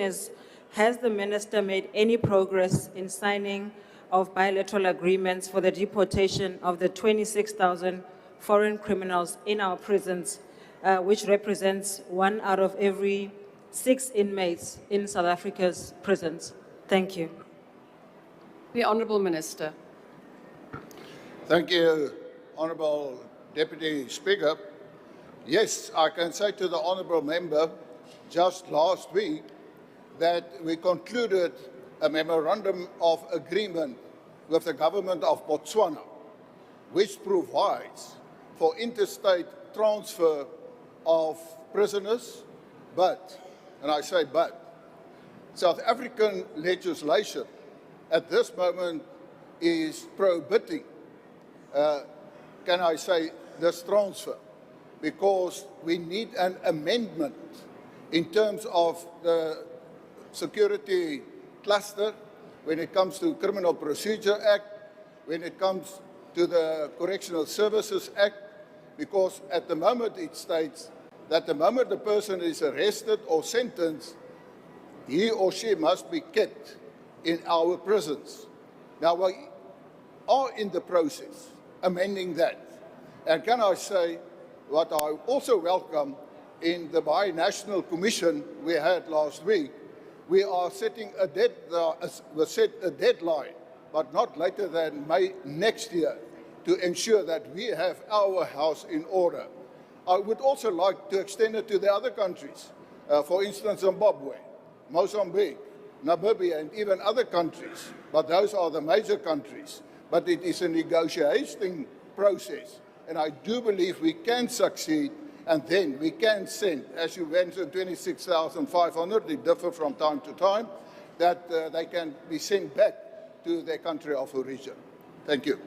is, has the minister made any progress in signing of bilateral agreements for the deportation of the 26,000 foreign criminals in our prisons, which represents 1 out of every 6 inmates in South Africa's prisons? Thank you. The Honourable Minister. Thank you, Honourable Deputy Speaker. Yes, I can say to the Honourable Member, just last week, that we concluded a memorandum of agreement with the government of Botswana, which provides for interstate transfer of prisoners, but, and I say but, South African legislation at this moment is prohibiting, can I say, this transfer, because we need an amendment in terms of the security cluster when it comes to Criminal Procedure Act, when it comes to the Correctional Services Act, because at the moment it states that the moment the person is arrested or sentenced, he or she must be kept in our prisons. Now, we are in the process amending that. And can I say what I also welcome in the Binational Commission we had last week, we are setting we set a deadline, but not later than May next year, to ensure that we have our house in order. I would also like to extend it to the other countries, for instance, Zimbabwe, Mozambique, Namibia, and even other countries, but those are the major countries. But it is a negotiating process, and I do believe we can succeed, and then we can send, as you mentioned, 26,500, they differ from time to time, that they can be sent back to their country of origin. Thank you.